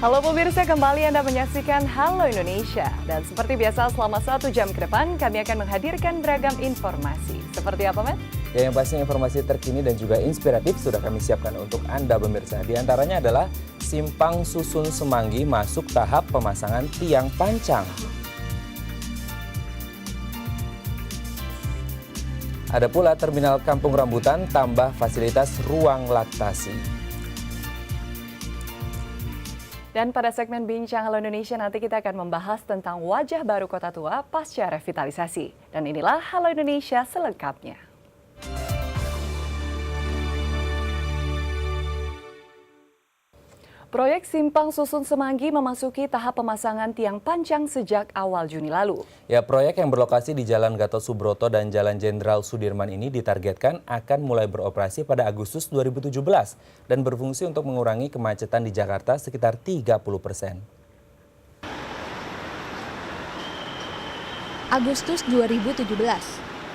Halo pemirsa, kembali Anda menyaksikan Halo Indonesia. Dan seperti biasa selama 1 jam ke depan kami akan menghadirkan beragam informasi. Seperti apa, Matt? Ya, yang pastinya informasi terkini dan juga inspiratif sudah kami siapkan untuk Anda pemirsa. Di antaranya adalah Simpang Susun Semanggi masuk tahap pemasangan tiang pancang. Ada pula Terminal Kampung Rambutan tambah fasilitas ruang laktasi. Dan pada segmen Bincang Halo Indonesia nanti kita akan membahas tentang wajah baru Kota Tua pasca revitalisasi. Dan inilah Halo Indonesia selengkapnya. Proyek Simpang Susun Semanggi memasuki tahap pemasangan tiang pancang sejak awal Juni lalu. Ya, proyek yang berlokasi di Jalan Gatot Subroto dan Jalan Jenderal Sudirman ini ditargetkan akan mulai beroperasi pada Agustus 2017 dan berfungsi untuk mengurangi kemacetan di Jakarta sekitar 30%. Agustus 2017.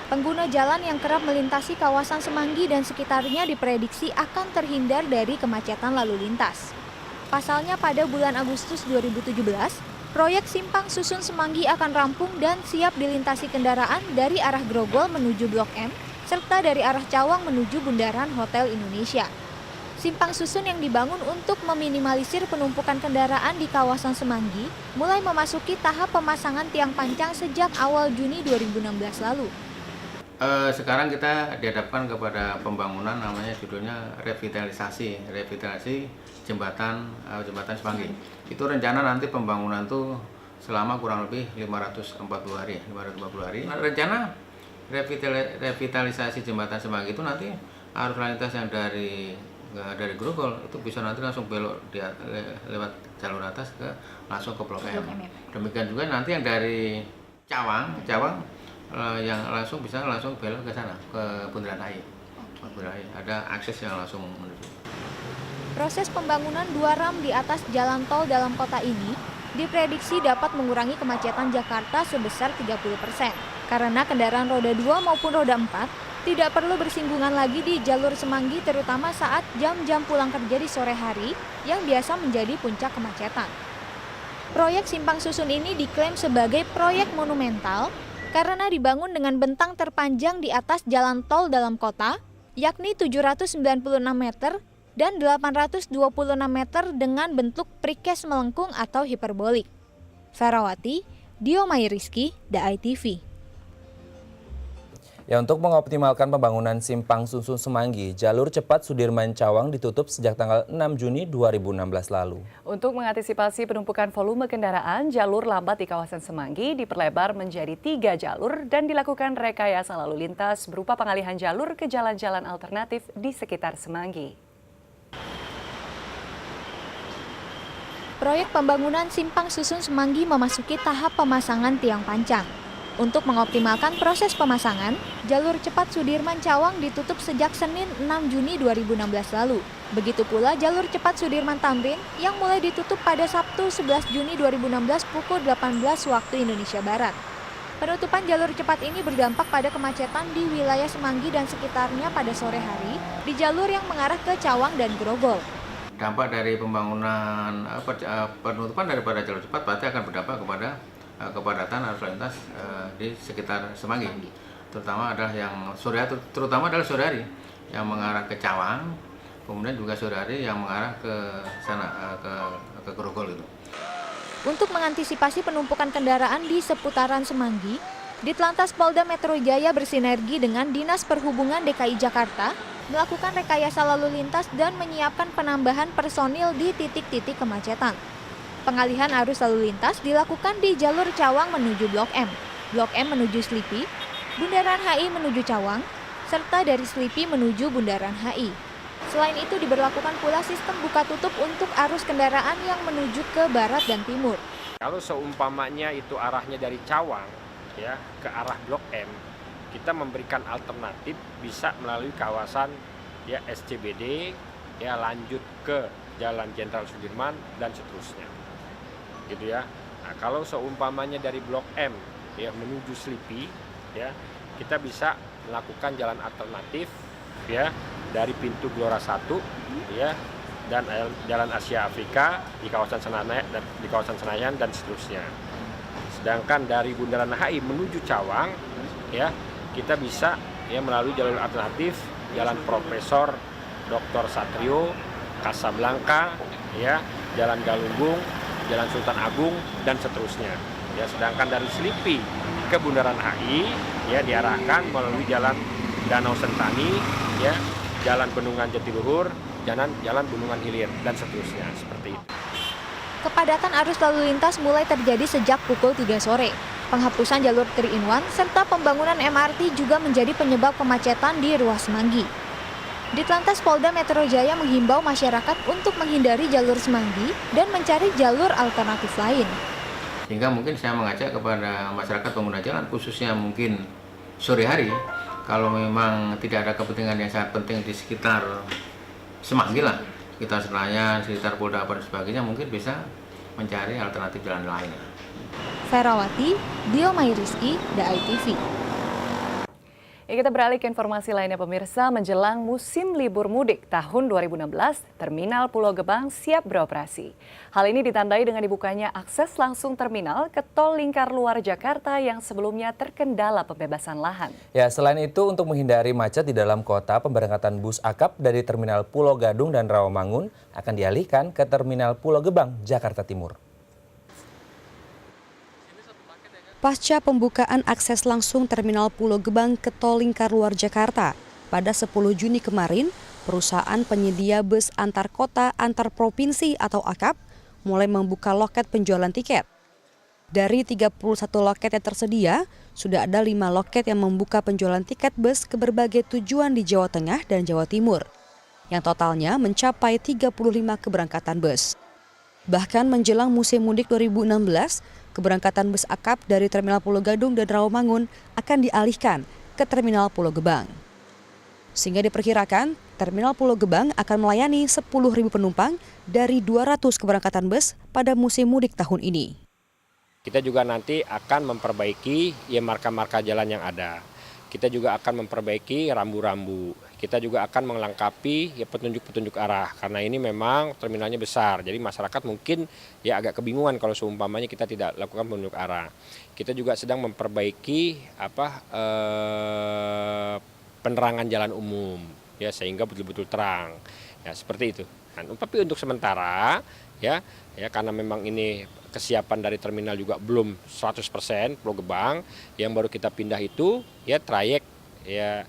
Pengguna jalan yang kerap melintasi kawasan Semanggi dan sekitarnya diprediksi akan terhindar dari kemacetan lalu lintas. Pasalnya pada bulan Agustus 2017, proyek Simpang Susun Semanggi akan rampung dan siap dilintasi kendaraan dari arah Grogol menuju Blok M, serta dari arah Cawang menuju Bundaran Hotel Indonesia. Simpang Susun yang dibangun untuk meminimalisir penumpukan kendaraan di kawasan Semanggi mulai memasuki tahap pemasangan tiang pancang sejak awal Juni 2016 lalu. Sekarang kita dihadapkan kepada pembangunan namanya judulnya revitalisasi jembatan Semanggi. Itu rencana nanti pembangunan tuh selama kurang lebih 540 hari. Rencana revitalisasi jembatan Semanggi itu nanti arus lalu lintas yang dari Grogol itu bisa nanti langsung belok lewat jalur atas langsung ke Blok M. Demikian juga nanti yang dari Cawang yang langsung bisa langsung belok ke sana, ke Bundaran HI. Ada akses yang langsung menuju. Proses pembangunan 2 ram di atas jalan tol dalam kota ini diprediksi dapat mengurangi kemacetan Jakarta sebesar 30%. Karena kendaraan roda 2 maupun roda 4 tidak perlu bersinggungan lagi di jalur Semanggi terutama saat jam-jam pulang kerja di sore hari yang biasa menjadi puncak kemacetan. Proyek Simpang Susun ini diklaim sebagai proyek monumental karena dibangun dengan bentang terpanjang di atas jalan tol dalam kota, yakni 796 meter dan 826 meter dengan bentuk prikes melengkung atau hiperbolik. Ferawati, Dio Mayriski, The ITV. Ya, untuk mengoptimalkan pembangunan Simpang Susun Semanggi, jalur cepat Sudirman Cawang ditutup sejak tanggal 6 Juni 2016 lalu. Untuk mengantisipasi penumpukan volume kendaraan, jalur lambat di kawasan Semanggi diperlebar menjadi 3 jalur dan dilakukan rekayasa lalu lintas berupa pengalihan jalur ke jalan-jalan alternatif di sekitar Semanggi. Proyek pembangunan Simpang Susun Semanggi memasuki tahap pemasangan tiang pancang. Untuk mengoptimalkan proses pemasangan, jalur cepat Sudirman Cawang ditutup sejak Senin 6 Juni 2016 lalu. Begitu pula jalur cepat Sudirman Tamrin yang mulai ditutup pada Sabtu 11 Juni 2016 pukul 18 waktu Indonesia Barat. Penutupan jalur cepat ini berdampak pada kemacetan di wilayah Semanggi dan sekitarnya pada sore hari di jalur yang mengarah ke Cawang dan Grogol. Dampak dari pembangunan penutupan daripada jalur cepat pasti akan berdampak kepada kepadatan arus lalu lintas di sekitar Semanggi. Terutama adalah sore hari yang mengarah ke Cawang, kemudian juga sore hari yang mengarah ke sana ke Grogol itu. Untuk mengantisipasi penumpukan kendaraan di seputaran Semanggi, Ditlantas Polda Metro Jaya bersinergi dengan Dinas Perhubungan DKI Jakarta melakukan rekayasa lalu lintas dan menyiapkan penambahan personil di titik-titik kemacetan. Pengalihan arus lalu lintas dilakukan di jalur Cawang menuju Blok M, Blok M menuju Slipi, Bundaran HI menuju Cawang, serta dari Slipi menuju Bundaran HI. Selain itu diberlakukan pula sistem buka tutup untuk arus kendaraan yang menuju ke barat dan timur. Kalau seumpamanya itu arahnya dari Cawang ya ke arah Blok M, kita memberikan alternatif bisa melalui kawasan ya SCBD ya lanjut ke Jalan Jenderal Sudirman dan seterusnya. Gitu ya. Nah, kalau seumpamanya dari Blok M ya menuju Slipi ya, kita bisa melakukan jalan alternatif ya dari pintu Gelora 1 ya dan Jalan Asia Afrika di kawasan Senayan dan seterusnya. Sedangkan dari Bundaran HI menuju Cawang, ya kita bisa ya melalui jalur alternatif Jalan Profesor Dr. Satrio, Kasablanka, ya Jalan Galunggung, Jalan Sultan Agung dan seterusnya. Ya, sedangkan dari Selipi ke Bundaran HI ya diarahkan melalui Jalan Danau Sentani, ya Jalan Bendungan Jatiluhur, Jalan Bendungan Hilir dan seterusnya seperti itu. Kepadatan arus lalu lintas mulai terjadi sejak pukul 3 sore. Penghapusan jalur 3-in-1 serta pembangunan MRT juga menjadi penyebab kemacetan di ruas Semanggi. Ditlantas Polda Metro Jaya menghimbau masyarakat untuk menghindari jalur Semanggi dan mencari jalur alternatif lain. Sehingga mungkin saya mengajak kepada masyarakat pengguna jalan, khususnya mungkin sore hari, kalau memang tidak ada kepentingan yang sangat penting di sekitar Semanggi lah, sekitar Senayan, sekitar Polda dan sebagainya, mungkin bisa mencari alternatif jalan lainnya. Ferawati, Dio Mayriski, DAI-TV. Kita beralih ke informasi lainnya pemirsa, menjelang musim libur mudik tahun 2016, Terminal Pulau Gebang siap beroperasi. Hal ini ditandai dengan dibukanya akses langsung terminal ke Tol Lingkar Luar Jakarta yang sebelumnya terkendala pembebasan lahan. Ya, selain itu untuk menghindari macet di dalam kota, pemberangkatan bus akap dari Terminal Pulau Gadung dan Rawamangun akan dialihkan ke Terminal Pulau Gebang, Jakarta Timur. Pasca pembukaan akses langsung Terminal Pulau Gebang ke Tol Lingkar Luar Jakarta pada 10 Juni kemarin, perusahaan penyedia bus antar kota antar provinsi atau AKAP mulai membuka loket penjualan tiket. Dari 31 loket yang tersedia, sudah ada 5 loket yang membuka penjualan tiket bus ke berbagai tujuan di Jawa Tengah dan Jawa Timur, yang totalnya mencapai 35 keberangkatan bus. Bahkan menjelang musim mudik 2016, keberangkatan bus akap dari Terminal Pulau Gadung dan Rawamangun akan dialihkan ke Terminal Pulau Gebang. Sehingga diperkirakan Terminal Pulau Gebang akan melayani 10.000 penumpang dari 200 keberangkatan bus pada musim mudik tahun ini. Kita juga nanti akan memperbaiki ya marka-marka jalan yang ada. Kita juga akan memperbaiki rambu-rambu. Kita juga akan melengkapi ya petunjuk-petunjuk arah karena ini memang terminalnya besar. Jadi masyarakat mungkin ya agak kebingungan kalau seumpamanya kita tidak lakukan petunjuk arah. Kita juga sedang memperbaiki penerangan jalan umum ya sehingga betul-betul terang. Ya seperti itu. Nah, tapi untuk sementara ya karena memang ini kesiapan dari terminal juga belum 100% Pulau Gebang, yang baru kita pindah itu ya trayek ya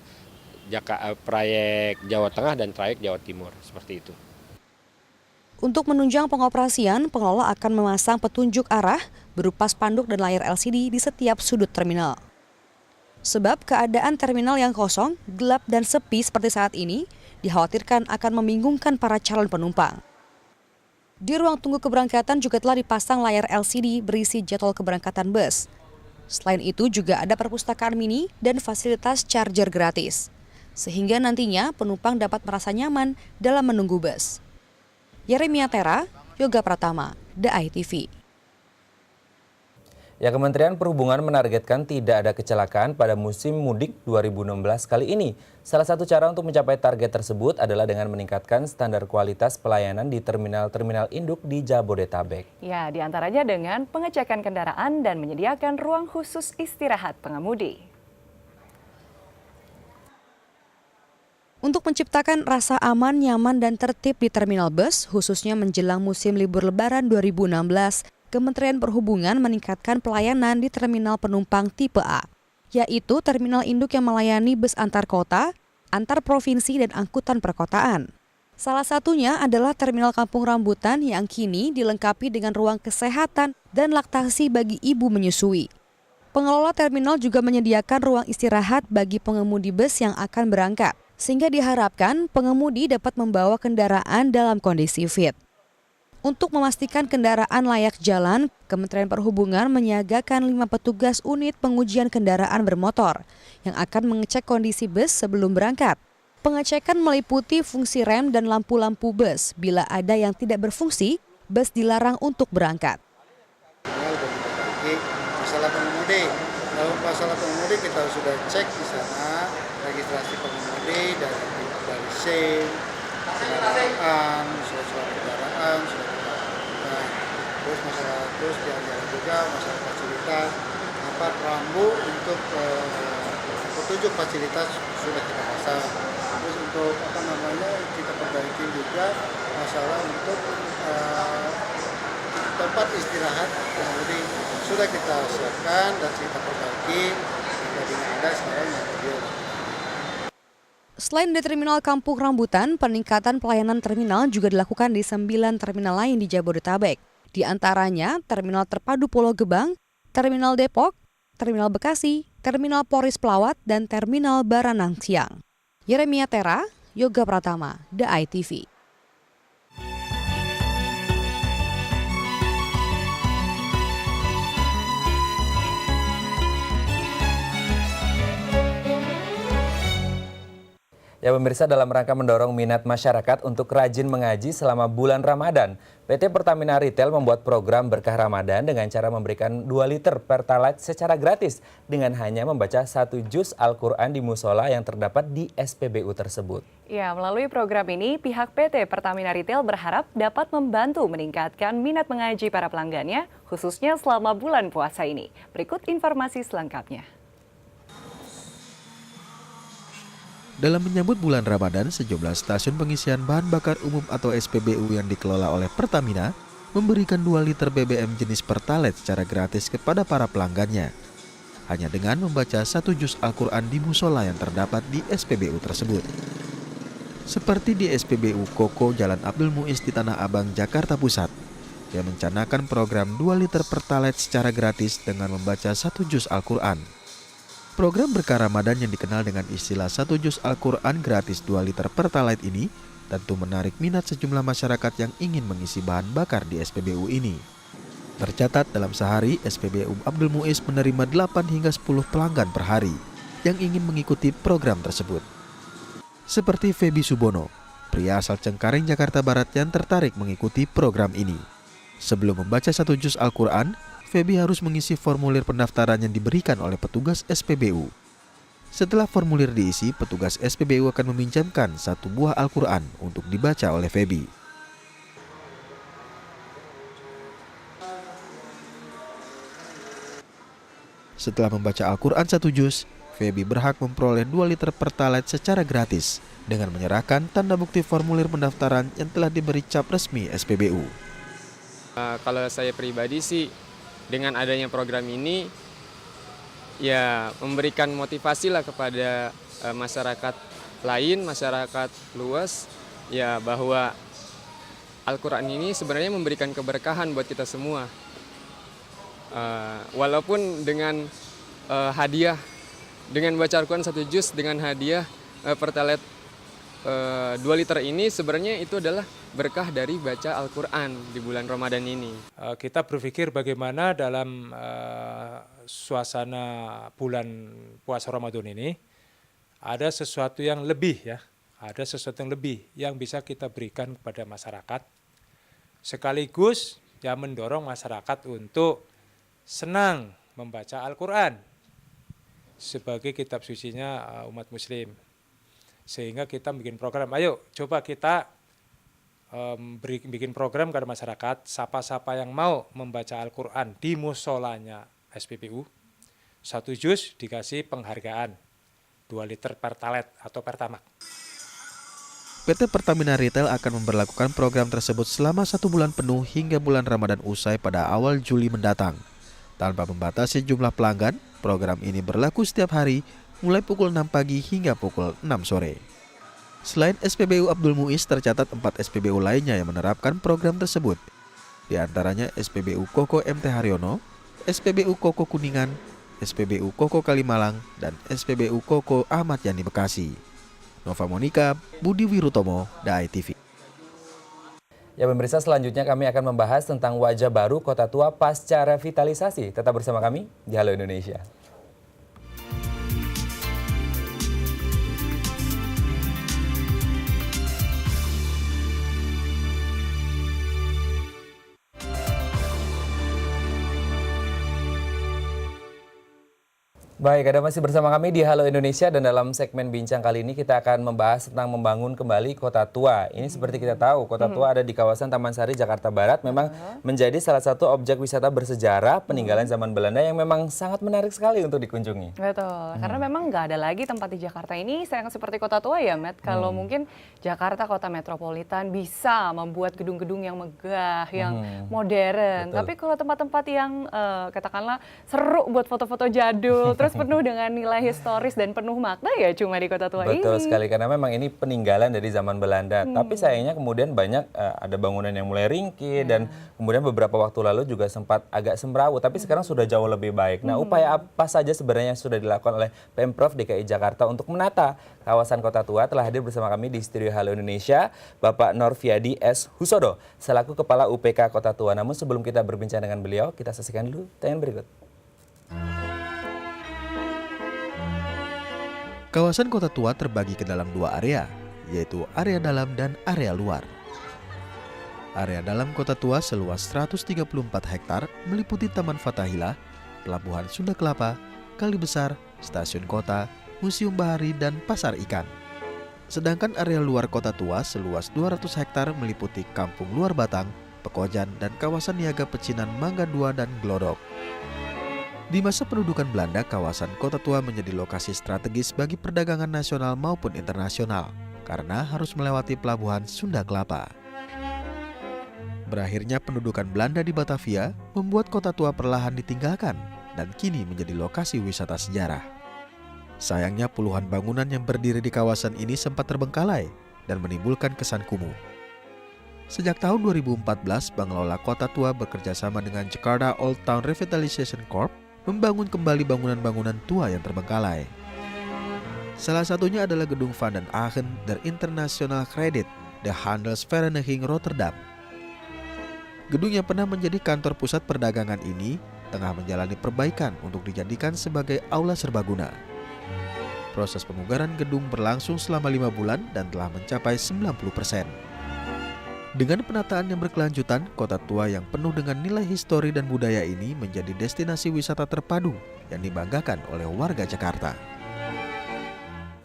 trayek Jawa Tengah dan trayek Jawa Timur, seperti itu. Untuk menunjang pengoperasian, pengelola akan memasang petunjuk arah berupa spanduk dan layar LCD di setiap sudut terminal. Sebab keadaan terminal yang kosong, gelap dan sepi seperti saat ini dikhawatirkan akan membingungkan para calon penumpang. Di ruang tunggu keberangkatan juga telah dipasang layar LCD berisi jadwal keberangkatan bus. Selain itu juga ada perpustakaan mini dan fasilitas charger gratis. Sehingga nantinya penumpang dapat merasa nyaman dalam menunggu bus. Yeremia Tera, Yoga Pratama, DAI-TV. Ya, Kementerian Perhubungan menargetkan tidak ada kecelakaan pada musim mudik 2016 kali ini. Salah satu cara untuk mencapai target tersebut adalah dengan meningkatkan standar kualitas pelayanan di terminal-terminal induk di Jabodetabek. Ya, diantaranya dengan pengecekan kendaraan dan menyediakan ruang khusus istirahat pengemudi. Untuk menciptakan rasa aman, nyaman, dan tertib di terminal bus, khususnya menjelang musim libur Lebaran 2016, Kementerian Perhubungan meningkatkan pelayanan di terminal penumpang tipe A, yaitu terminal induk yang melayani bus antar kota, antar provinsi, dan angkutan perkotaan. Salah satunya adalah Terminal Kampung Rambutan yang kini dilengkapi dengan ruang kesehatan dan laktasi bagi ibu menyusui. Pengelola terminal juga menyediakan ruang istirahat bagi pengemudi bus yang akan berangkat, sehingga diharapkan pengemudi dapat membawa kendaraan dalam kondisi fit. Untuk memastikan kendaraan layak jalan, Kementerian Perhubungan menyiagakan 5 petugas unit pengujian kendaraan bermotor yang akan mengecek kondisi bus sebelum berangkat. Pengecekan meliputi fungsi rem dan lampu-lampu bus. Bila ada yang tidak berfungsi, bus dilarang untuk berangkat. Masalah pengemudi, kalau masalah pengemudi kita sudah cek di sana registrasi pengemudi dari SIM, kendaraan, surat kendaraan, surat kendaraan. Terus masalah jalan-jalan juga, masalah fasilitas, rambu untuk petunjuk fasilitas sudah kita pasang. Terus untuk kita perbaiki juga masalah untuk tempat istirahat pengemudi sudah kita siapkan dan kita perbaiki. Tadinya ada, sekarang yang mobil. Selain di Terminal Kampung Rambutan, peningkatan pelayanan terminal juga dilakukan di 9 terminal lain di Jabodetabek. Di antaranya Terminal Terpadu Pulau Gebang, Terminal Depok, Terminal Bekasi, Terminal Poris Pelawat, dan Terminal Baranang Siang. Yeremia Tera, Yoga Pratama, The ITV. Ya pemirsa, dalam rangka mendorong minat masyarakat untuk rajin mengaji selama bulan Ramadan, PT Pertamina Retail membuat program Berkah Ramadan dengan cara memberikan 2 liter Pertalite secara gratis dengan hanya membaca 1 juz Al-Quran di musola yang terdapat di SPBU tersebut. Ya, melalui program ini, pihak PT Pertamina Retail berharap dapat membantu meningkatkan minat mengaji para pelanggannya, khususnya selama bulan puasa ini. Berikut informasi selengkapnya. Dalam menyambut bulan Ramadan, sejumlah stasiun pengisian bahan bakar umum atau SPBU yang dikelola oleh Pertamina memberikan 2 liter BBM jenis Pertalite secara gratis kepada para pelanggannya. Hanya dengan membaca 1 juz Al-Quran di musola yang terdapat di SPBU tersebut. Seperti di SPBU Koko Jalan Abdul Muiz di Tanah Abang, Jakarta Pusat, yang mencanangkan program 2 liter Pertalite secara gratis dengan membaca 1 juz Al-Quran. Program Berkah Ramadan yang dikenal dengan istilah 1 juz Al-Quran gratis 2 liter Pertalite ini tentu menarik minat sejumlah masyarakat yang ingin mengisi bahan bakar di SPBU ini. Tercatat dalam sehari, SPBU Abdul Muiz menerima 8 hingga 10 pelanggan per hari yang ingin mengikuti program tersebut. Seperti Feby Subono, pria asal Cengkareng, Jakarta Barat yang tertarik mengikuti program ini. Sebelum membaca 1 juz Al-Quran, Feby harus mengisi formulir pendaftaran yang diberikan oleh petugas SPBU. Setelah formulir diisi, petugas SPBU akan meminjamkan 1 buah Al-Quran untuk dibaca oleh Feby. Setelah membaca Al-Quran 1 juz, Feby berhak memperoleh 2 liter Pertalite secara gratis dengan menyerahkan tanda bukti formulir pendaftaran yang telah diberi cap resmi SPBU. Kalau saya pribadi sih, dengan adanya program ini ya memberikan motivasi lah kepada masyarakat lain, masyarakat luas ya, bahwa Al-Quran ini sebenarnya memberikan keberkahan buat kita semua. Walaupun dengan hadiah, dengan baca Al-Quran 1 juz dengan hadiah Pertalite 2 liter ini, sebenarnya itu adalah berkah dari baca Al-Quran di bulan Ramadan ini. Kita berpikir bagaimana dalam suasana bulan puasa Ramadan ini ada sesuatu yang lebih yang bisa kita berikan kepada masyarakat, sekaligus yang mendorong masyarakat untuk senang membaca Al-Quran sebagai kitab sucinya umat muslim. Sehingga kita bikin program, ayo coba kita bikin program kepada masyarakat, siapa-siapa yang mau membaca Al-Quran di musolanya SPBU, 1 juz dikasih penghargaan 2 liter Pertalite atau Pertamax. PT Pertamina Retail akan memberlakukan program tersebut selama 1 bulan penuh hingga bulan Ramadan usai pada awal Juli mendatang. Tanpa membatasi jumlah pelanggan, program ini berlaku setiap hari mulai pukul 6 pagi hingga pukul 6 sore. Selain SPBU Abdul Muiz, tercatat 4 SPBU lainnya yang menerapkan program tersebut. Di antaranya SPBU Koko MT Haryono, SPBU Koko Kuningan, SPBU Koko Kalimalang, dan SPBU Koko Ahmad Yani Bekasi. Nova Monika, Budi Wirutomo, The ITV. Ya pemirsa, selanjutnya kami akan membahas tentang wajah baru Kota Tua pasca revitalisasi. Tetap bersama kami di Halo Indonesia. Baik, Anda masih bersama kami di Halo Indonesia dan dalam segmen bincang kali ini kita akan membahas tentang membangun kembali Kota Tua. Ini seperti kita tahu, Kota Tua ada di kawasan Taman Sari, Jakarta Barat, memang menjadi salah satu objek wisata bersejarah peninggalan zaman Belanda yang memang sangat menarik sekali untuk dikunjungi. Betul, karena memang nggak ada lagi tempat di Jakarta ini sayang seperti Kota Tua ya, Matt. Kalau mungkin Jakarta kota metropolitan bisa membuat gedung-gedung yang megah, yang modern. Betul. Tapi kalau tempat-tempat yang katakanlah seru buat foto-foto jadul, terus penuh dengan nilai historis dan penuh makna ya cuma di Kota Tua ini. Betul sekali, karena memang ini peninggalan dari zaman Belanda. Tapi sayangnya kemudian banyak ada bangunan yang mulai ringkih dan kemudian beberapa waktu lalu juga sempat agak semrawut. Tapi sekarang sudah jauh lebih baik. Nah, upaya apa saja sebenarnya yang sudah dilakukan oleh Pemprov DKI Jakarta untuk menata kawasan Kota Tua? Telah hadir bersama kami di studio Halo Indonesia Bapak Norviadi S. Husodo selaku Kepala UPK Kota Tua. Namun sebelum kita berbincang dengan beliau, kita saksikan dulu tayangan berikut. Kawasan Kota Tua terbagi ke dalam dua area, yaitu area dalam dan area luar. Area dalam Kota Tua seluas 134 hektar meliputi Taman Fathahillah, Pelabuhan Sunda Kelapa, Kali Besar, Stasiun Kota, Museum Bahari, dan Pasar Ikan. Sedangkan area luar Kota Tua seluas 200 hektar meliputi Kampung Luar Batang, Pekojan, dan kawasan niaga pecinan Mangga II dan Glodok. Di masa pendudukan Belanda, kawasan Kota Tua menjadi lokasi strategis bagi perdagangan nasional maupun internasional karena harus melewati Pelabuhan Sunda Kelapa. Berakhirnya pendudukan Belanda di Batavia membuat Kota Tua perlahan ditinggalkan dan kini menjadi lokasi wisata sejarah. Sayangnya puluhan bangunan yang berdiri di kawasan ini sempat terbengkalai dan menimbulkan kesan kumuh. Sejak tahun 2014, pengelola Kota Tua bekerjasama dengan Jakarta Old Town Revitalization Corp membangun kembali bangunan-bangunan tua yang terbengkalai. Salah satunya adalah gedung Van den Agen der International Credit, de Handelsvereniging Rotterdam. Gedung yang pernah menjadi kantor pusat perdagangan ini tengah menjalani perbaikan untuk dijadikan sebagai aula serbaguna. Proses pemugaran gedung berlangsung selama 5 bulan dan telah mencapai 90%. Dengan penataan yang berkelanjutan, Kota Tua yang penuh dengan nilai histori dan budaya ini menjadi destinasi wisata terpadu yang dibanggakan oleh warga Jakarta.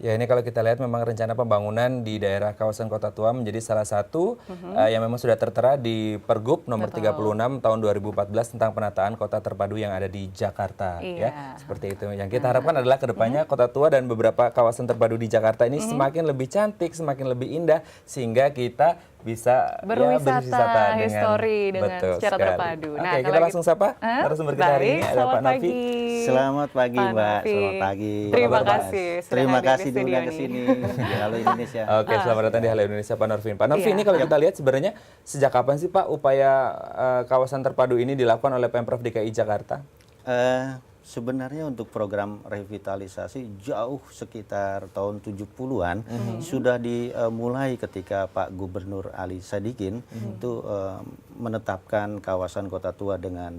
Ya, ini kalau kita lihat memang rencana pembangunan di daerah kawasan Kota Tua menjadi salah satu yang memang sudah tertera di Pergub nomor 36 tahun 2014 tentang penataan kota terpadu yang ada di Jakarta. Ya, seperti itu. Yang kita harapkan adalah kedepannya Kota Tua dan beberapa kawasan terpadu di Jakarta ini semakin lebih cantik, semakin lebih indah sehingga kita bisa berwisata histori dengan secara sekali. terpadu. Oke, kita langsung sapa narasumber kita hari ini ada Pak Novi. Selamat pagi, Pak Mbak. Novi. Selamat pagi. Terima kasih. Terima kasih diundang ke sini di Halo Indonesia. Oke, selamat datang di Halo Indonesia, Pak Norvin. Pak Norvin, ini kalau kita lihat sebenarnya sejak kapan sih Pak upaya kawasan terpadu ini dilakukan oleh Pemprov DKI Jakarta? Sebenarnya untuk program revitalisasi jauh sekitar tahun 70-an sudah dimulai ketika Pak Gubernur Ali Sadikin itu menetapkan kawasan Kota Tua dengan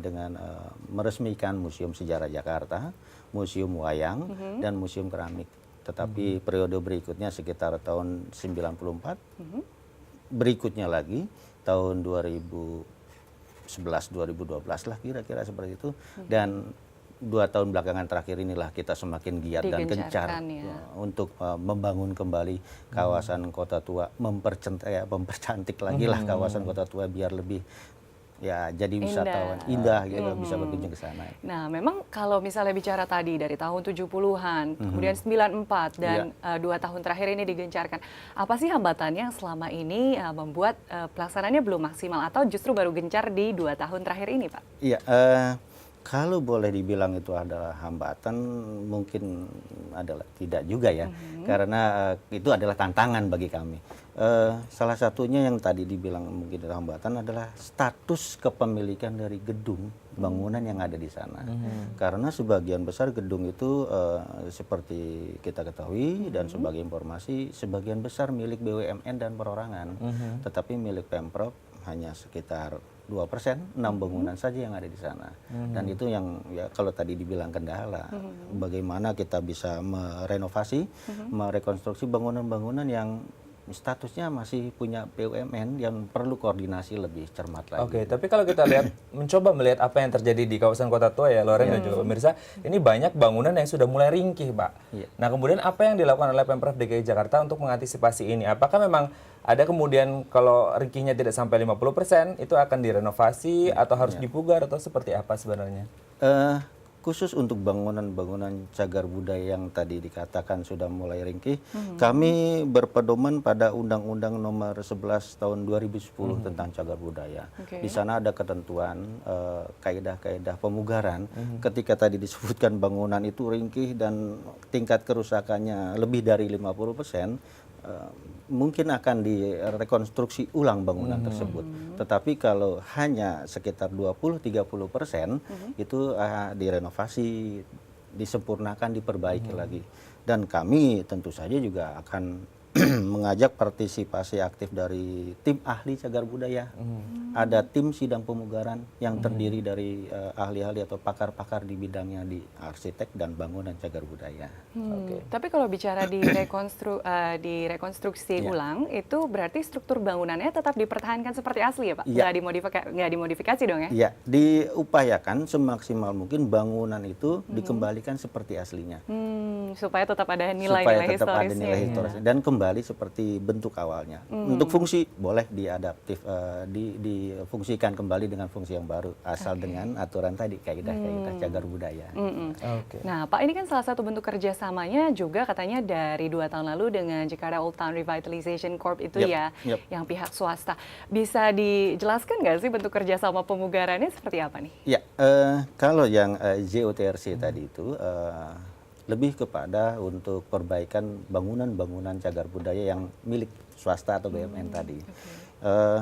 meresmikan Museum Sejarah Jakarta, Museum Wayang, dan Museum Keramik. Tetapi periode berikutnya sekitar tahun 94, berikutnya lagi tahun 2011-2012 lah kira-kira seperti itu. Dan 2 tahun belakangan terakhir inilah kita semakin giat dan gencar untuk membangun kembali kawasan Kota Tua, mempercantik lagi lah kawasan Kota Tua biar lebih jadi wisatawan indah gitu, bisa berkunjung ke sana. Nah, memang kalau misalnya bicara tadi dari tahun 70-an, kemudian 94 dan 2 tahun terakhir ini digencarkan. Apa sih hambatannya yang selama ini membuat pelaksanaannya belum maksimal atau justru baru gencar di 2 tahun terakhir ini, Pak? Iya, kalau boleh dibilang itu adalah hambatan, mungkin adalah tidak juga ya, karena itu adalah tantangan bagi kami. Salah satunya yang tadi dibilang mungkin adalah hambatan adalah status kepemilikan dari gedung bangunan yang ada di sana. Karena sebagian besar gedung itu seperti kita ketahui dan sebagai informasi, sebagian besar milik BUMN dan perorangan, tetapi milik Pemprov hanya sekitar 2%, 6 bangunan saja yang ada di sana. Dan itu yang kalau tadi dibilang kendala, bagaimana kita bisa merenovasi, merekonstruksi bangunan-bangunan yang statusnya masih punya BUMN yang perlu koordinasi lebih cermat lagi. Oke, tapi kalau kita lihat mencoba melihat apa yang terjadi di kawasan Kota Tua ya, Loren dan juga pemirsa, ini banyak bangunan yang sudah mulai ringkih, Pak. Nah, kemudian apa yang dilakukan oleh Pemprov DKI Jakarta untuk mengantisipasi ini? Apakah memang ada kemudian kalau ringkihnya tidak sampai 50% itu akan direnovasi atau harus dipugar atau seperti apa sebenarnya? Khusus untuk bangunan-bangunan cagar budaya yang tadi dikatakan sudah mulai ringkih, kami berpedoman pada Undang-Undang Nomor 11 Tahun 2010 tentang cagar budaya. Di sana ada ketentuan kaidah-kaidah pemugaran. Ketika tadi disebutkan bangunan itu ringkih dan tingkat kerusakannya lebih dari 50%, mungkin akan direkonstruksi ulang bangunan tersebut. Tetapi kalau hanya sekitar 20-30% itu direnovasi, disempurnakan, diperbaiki lagi. Dan kami tentu saja juga akan mengajak partisipasi aktif dari tim ahli cagar budaya. Ada tim sidang pemugaran yang terdiri dari ahli-ahli atau pakar-pakar di bidangnya di arsitek dan bangunan cagar budaya. Tapi kalau bicara rekonstruksi ulang, itu berarti struktur bangunannya tetap dipertahankan seperti asli ya Pak? Nggak dimodifikasi dong ya? Iya, diupayakan semaksimal mungkin bangunan itu dikembalikan seperti aslinya. Supaya tetap ada nilai-nilai historisnya. Supaya tetap ada nilai historisnya dan kembali seperti bentuk awalnya. Untuk fungsi boleh diadaptif, difungsikan kembali dengan fungsi yang baru asal dengan aturan tadi kaidah-kaidah cagar budaya. Nah Pak, ini kan salah satu bentuk kerjasamanya juga katanya dari 2 tahun lalu dengan Jakarta Old Town Revitalization Corp itu yang pihak swasta. Bisa dijelaskan nggak sih bentuk kerjasama pemugarannya seperti apa nih? Ya, kalau yang JOTRC tadi itu lebih kepada untuk perbaikan bangunan-bangunan cagar budaya yang milik swasta atau BUMN tadi.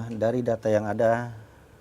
Dari data yang ada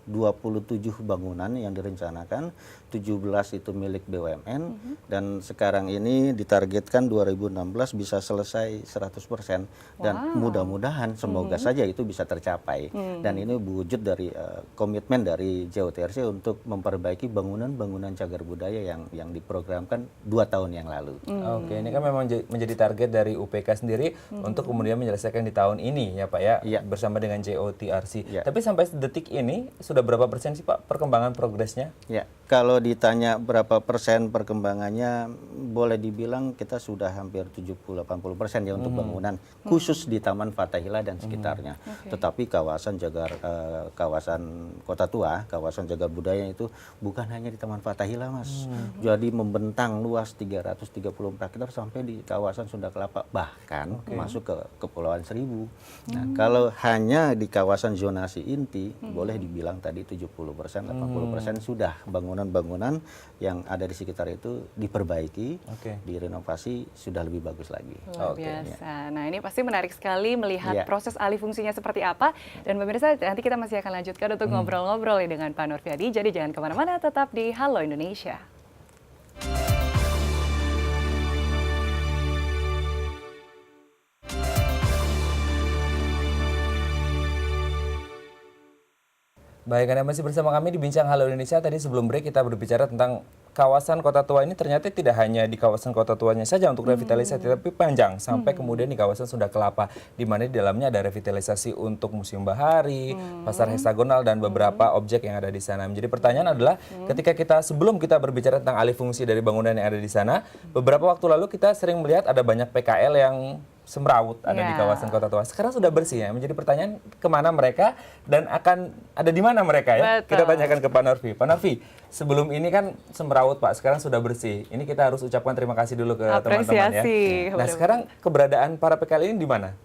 27 bangunan yang direncanakan, 17 itu milik BUMN, dan sekarang ini ditargetkan 2016 bisa selesai 100%. Dan mudah-mudahan semoga saja itu bisa tercapai. Dan ini wujud dari komitmen dari JOTRC untuk memperbaiki bangunan-bangunan cagar budaya yang diprogramkan 2 tahun yang lalu. Oke, ini kan memang menjadi target dari UPK sendiri untuk kemudian menyelesaikan di tahun ini ya Pak ya, bersama dengan JOTRC. Tapi sampai detik ini sudah berapa persen sih Pak perkembangan progresnya? Ya, kalau ditanya berapa persen perkembangannya, boleh dibilang kita sudah hampir 70-80% ya untuk bangunan khusus di Taman Fathahillah dan sekitarnya. Tetapi kawasan Kota Tua, kawasan cagar budaya itu bukan hanya di Taman Fathahillah Mas. Jadi membentang luas 334 hektar sampai di kawasan Sunda Kelapa, bahkan masuk ke Kepulauan Seribu. Nah, kalau hanya di kawasan zonasi inti, boleh dibilang tadi 70%, 80% sudah bangunan-bangunan yang ada di sekitar itu diperbaiki, direnovasi, sudah lebih bagus lagi. Luar biasa. Nah ini pasti menarik sekali melihat proses alih fungsinya seperti apa. Dan pemirsa nanti kita masih akan lanjutkan untuk ngobrol-ngobrol dengan Pak Nurfiadi. Jadi jangan kemana-mana, tetap di Halo Indonesia. Baik, Anda masih bersama kami di Bincang Halo Indonesia. Tadi sebelum break kita berbicara tentang kawasan Kota Tua ini ternyata tidak hanya di kawasan Kota Tuanya saja untuk revitalisasi, tapi panjang sampai kemudian di kawasan Sunda Kelapa, di mana di dalamnya ada revitalisasi untuk Museum Bahari, Pasar Heksagonal, dan beberapa objek yang ada di sana. Jadi pertanyaan adalah ketika sebelum kita berbicara tentang alih fungsi dari bangunan yang ada di sana, beberapa waktu lalu kita sering melihat ada banyak PKL yang semrawut ada di kawasan Kota Tua. Sekarang sudah bersih ya. Menjadi pertanyaan kemana mereka dan akan ada di mana mereka ya? Betul. Kita tanyakan ke Pak Nurfi. Pak Nurfi, sebelum ini kan semrawut Pak, sekarang sudah bersih. Ini kita harus ucapkan terima kasih dulu ke teman-teman ya. Nah sekarang keberadaan para PKL ini di mana?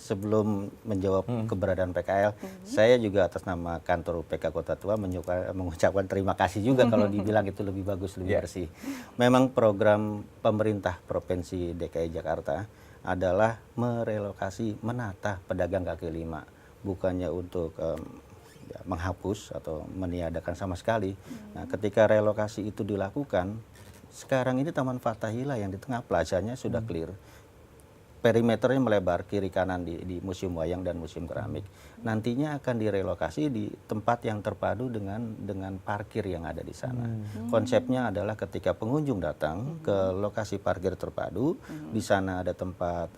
Sebelum menjawab keberadaan PKL, saya juga atas nama kantor UPK Kota Tua mengucapkan terima kasih juga kalau dibilang itu lebih bagus, lebih bersih. Memang program pemerintah Provinsi DKI Jakarta adalah merelokasi, menata pedagang kaki lima, bukannya untuk menghapus atau meniadakan sama sekali. Nah, ketika relokasi itu dilakukan, sekarang ini Taman Fathahillah yang di tengah plazanya sudah clear. Perimeternya melebar kiri kanan di Museum Wayang dan Museum Keramik. Nantinya akan direlokasi di tempat yang terpadu dengan parkir yang ada di sana. Konsepnya adalah ketika pengunjung datang ke lokasi parkir terpadu, di sana ada tempat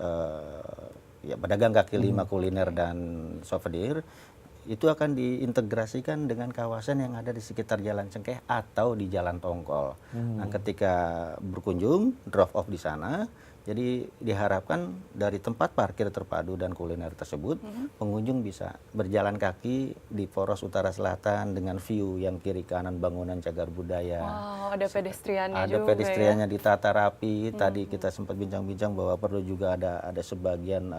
ya pedagang kaki lima, kuliner dan souvenir itu akan diintegrasikan dengan kawasan yang ada di sekitar Jalan Cengkeh atau di Jalan Tongkol. Nah, ketika berkunjung, drop off di sana, jadi diharapkan dari tempat parkir terpadu dan kuliner tersebut, pengunjung bisa berjalan kaki di poros utara selatan dengan view yang kiri kanan bangunan cagar budaya. Wow, ada pedestriannya juga. Ada pedestriannya ditata rapi. Tadi kita sempat bincang-bincang bahwa perlu juga ada sebagian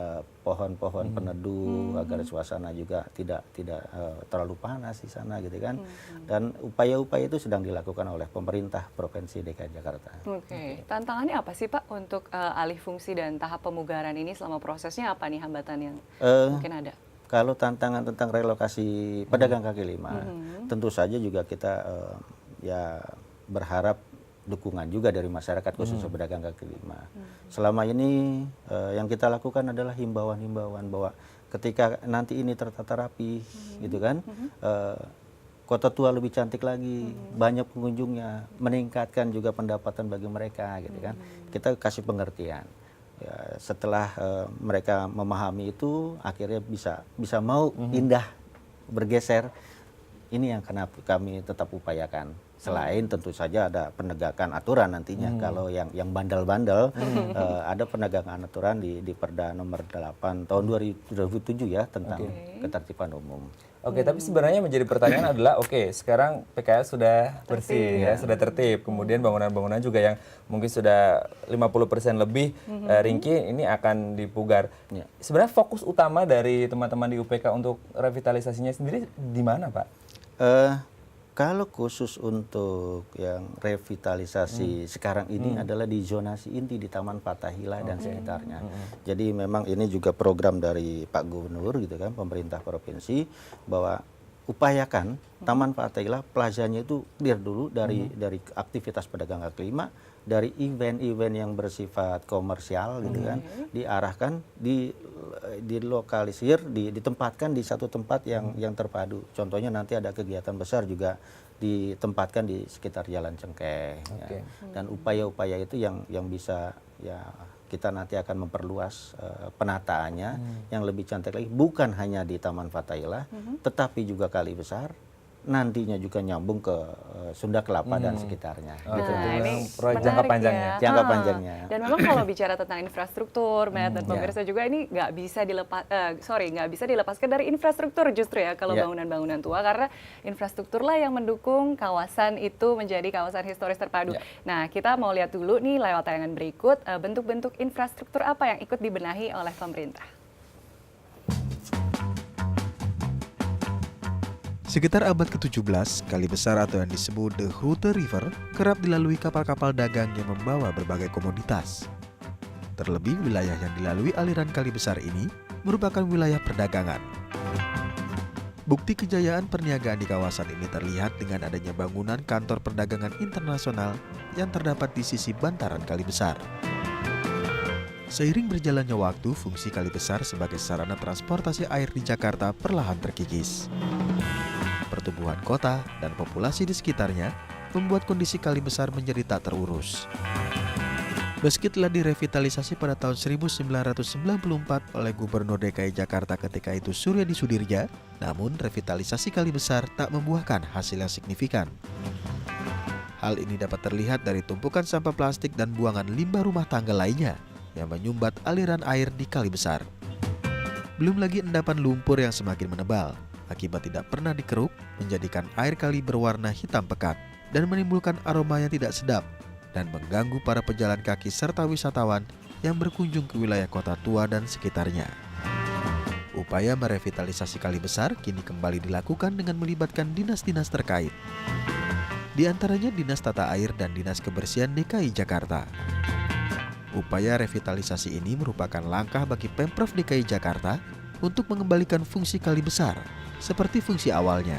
pohon-pohon peneduh agar suasana juga tidak terlalu panas di sana gitu kan. Dan upaya-upaya itu sedang dilakukan oleh pemerintah Provinsi DKI Jakarta. Oke. Tantangannya apa sih Pak untuk alih fungsi dan tahap pemugaran ini selama prosesnya, apa nih hambatan yang mungkin ada? Kalau tantangan tentang relokasi pedagang kaki lima, tentu saja juga kita ya berharap dukungan juga dari masyarakat khususnya pedagang kaki lima. Selama ini yang kita lakukan adalah himbauan-himbauan bahwa ketika nanti ini tertata rapi, gitu kan, Kota Tua lebih cantik lagi, banyak pengunjungnya, meningkatkan juga pendapatan bagi mereka, gitu kan. Kita kasih pengertian. Ya, setelah mereka memahami itu, akhirnya bisa mau indah bergeser. Ini yang kami tetap upayakan. Selain tentu saja ada penegakan aturan nantinya. Kalau yang bandel-bandel, ada penegakan aturan di Perda nomor 8 tahun 2007 ya tentang ketertiban umum. Oke, tapi sebenarnya menjadi pertanyaan adalah, oke, sekarang PKL sudah bersih, ya, sudah tertib. Kemudian bangunan-bangunan juga yang mungkin sudah 50% lebih ringkih, ini akan dipugar. Ya. Sebenarnya fokus utama dari teman-teman di UPK untuk revitalisasinya sendiri di mana, Pak? Kalau khusus untuk yang revitalisasi sekarang ini adalah di zonasi inti di Taman Fathahillah dan sekitarnya. Jadi memang ini juga program dari Pak Gubernur gitu kan, pemerintah provinsi, bahwa upayakan Taman Fathahillah plazanya itu clear dulu dari aktivitas pedagang kaki lima, dari event-event yang bersifat komersial gitu kan, diarahkan dilokalisir, ditempatkan di satu tempat yang terpadu. Contohnya nanti ada kegiatan besar juga ditempatkan di sekitar Jalan Cengkeh. Ya. Dan upaya-upaya itu yang bisa ya kita nanti akan memperluas penataannya yang lebih cantik lagi, bukan hanya di Taman Fathahillah, tetapi juga Kali Besar. Nantinya juga nyambung ke Sunda Kelapa dan sekitarnya. Nah, gitu. ini proyek jangka panjangnya. Ya. Jangka panjangnya. Dan memang kalau bicara tentang infrastruktur, Matt dan pemirsa juga ini nggak bisa dilepaskan dari infrastruktur justru ya kalau bangunan-bangunan tua, karena infrastrukturlah yang mendukung kawasan itu menjadi kawasan historis terpadu. Nah, kita mau lihat dulu nih lewat tayangan berikut bentuk-bentuk infrastruktur apa yang ikut dibenahi oleh pemerintah. Sekitar abad ke-17, Kali Besar atau yang disebut The Houte River kerap dilalui kapal-kapal dagang yang membawa berbagai komoditas. Terlebih wilayah yang dilalui aliran Kali Besar ini merupakan wilayah perdagangan. Bukti kejayaan perniagaan di kawasan ini terlihat dengan adanya bangunan kantor perdagangan internasional yang terdapat di sisi bantaran Kali Besar. Seiring berjalannya waktu, fungsi Kali Besar sebagai sarana transportasi air di Jakarta perlahan terkikis. Pertumbuhan kota dan populasi di sekitarnya membuat kondisi Kali Besar menjadi tak terurus. Meski telah direvitalisasi pada tahun 1994 oleh Gubernur DKI Jakarta ketika itu Suryadi Sudirja, namun revitalisasi Kali Besar tak membuahkan hasil yang signifikan. Hal ini dapat terlihat dari tumpukan sampah plastik dan buangan limbah rumah tangga lainnya yang menyumbat aliran air di Kali Besar. Belum lagi endapan lumpur yang semakin menebal, akibat tidak pernah dikeruk, menjadikan air kali berwarna hitam pekat dan menimbulkan aroma yang tidak sedap dan mengganggu para pejalan kaki serta wisatawan yang berkunjung ke wilayah Kota Tua dan sekitarnya. Upaya merevitalisasi Kali Besar kini kembali dilakukan dengan melibatkan dinas-dinas terkait. Di antaranya Dinas Tata Air dan Dinas Kebersihan DKI Jakarta. Upaya revitalisasi ini merupakan langkah bagi Pemprov DKI Jakarta untuk mengembalikan fungsi Kali Besar seperti fungsi awalnya,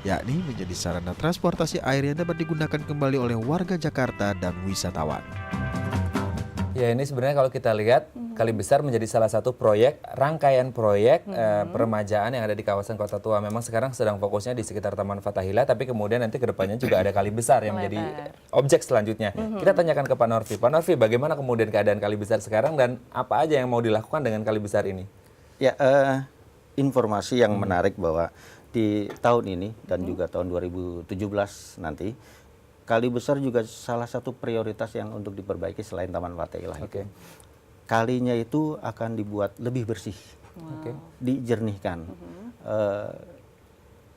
yakni menjadi sarana transportasi air yang dapat digunakan kembali oleh warga Jakarta dan wisatawan. Ya, ini sebenarnya kalau kita lihat Kali Besar menjadi salah satu proyek, rangkaian proyek peremajaan yang ada di kawasan Kota Tua. Memang sekarang sedang fokusnya di sekitar Taman Fathahillah, tapi kemudian nanti kedepannya juga ada Kali Besar yang menjadi objek selanjutnya. Kita tanyakan ke Pak Norvi. Pak Norvi, bagaimana kemudian keadaan Kali Besar sekarang dan apa aja yang mau dilakukan dengan Kali Besar ini? Ya, informasi yang menarik bahwa di tahun ini dan juga tahun 2017 nanti, Kali Besar juga salah satu prioritas yang untuk diperbaiki selain Taman Fathahillah. Kalinya itu akan dibuat lebih bersih, dijernihkan.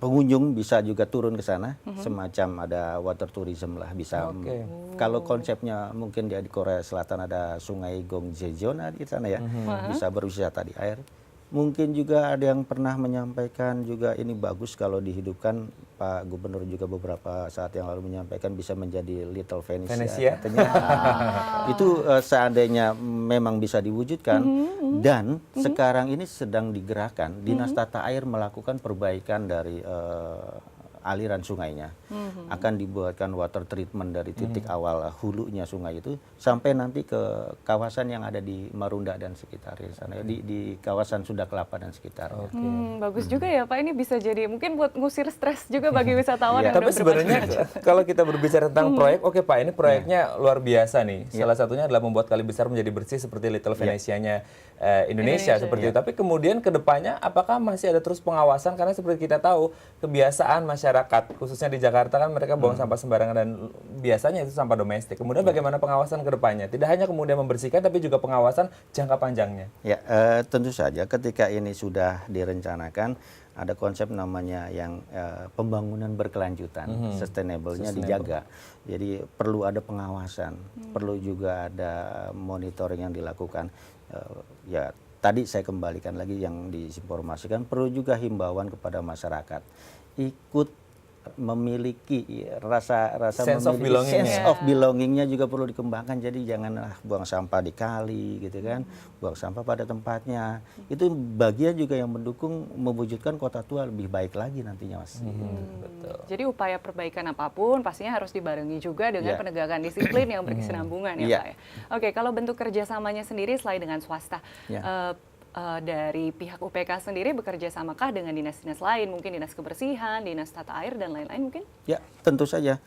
Pengunjung bisa juga turun ke sana, semacam ada water tourism lah, bisa. Kalau konsepnya mungkin di Korea Selatan ada Sungai Gongjejeon di sana ya, bisa berwisata di air. Mungkin juga ada yang pernah menyampaikan juga ini bagus kalau dihidupkan, Pak Gubernur juga beberapa saat yang lalu menyampaikan bisa menjadi Little Venice. Katanya. Itu seandainya memang bisa diwujudkan dan sekarang ini sedang digerakkan, Dinas Tata Air melakukan perbaikan dari aliran sungainya. Akan dibuatkan water treatment dari titik awal hulunya sungai itu sampai nanti ke kawasan yang ada di Marunda dan sekitar di sana, di kawasan Sunda Kelapa dan sekitarnya. Bagus juga ya Pak, ini bisa jadi mungkin buat ngusir stres juga bagi wisatawan. Tapi sebenarnya kalau kita berbicara tentang proyek, oke Pak, ini proyeknya luar biasa nih. Salah satunya adalah membuat Kali Besar menjadi bersih seperti Little Venezia-nya Indonesia seperti itu. Tapi kemudian ke depannya apakah masih ada terus pengawasan, karena seperti kita tahu kebiasaan masyarakat khususnya di Jakarta kan mereka buang sampah sembarangan dan biasanya itu sampah domestik. Kemudian bagaimana pengawasan ke depannya? Tidak hanya kemudian membersihkan tapi juga pengawasan jangka panjangnya. Ya, tentu saja ketika ini sudah direncanakan ada konsep namanya yang pembangunan berkelanjutan, sustainable-nya dijaga. Jadi perlu ada pengawasan, perlu juga ada monitoring yang dilakukan. Ya, tadi saya kembalikan lagi yang diinformasikan, perlu juga himbauan kepada masyarakat ikut memiliki rasa sense of belongingnya juga perlu dikembangkan. Jadi janganlah buang sampah di kali gitu kan, buang sampah pada tempatnya. Itu bagian juga yang mendukung mewujudkan Kota Tua lebih baik lagi nantinya, Mas. Betul. Jadi upaya perbaikan apapun pastinya harus dibarengi juga dengan penegakan disiplin yang berkesinambungan ya Pak ya. Oke, kalau bentuk kerjasamanya sendiri selain dengan swasta, dari pihak UPK sendiri bekerja samakah dengan dinas-dinas lain, mungkin dinas kebersihan, dinas tata air dan lain-lain mungkin? Ya, tentu saja.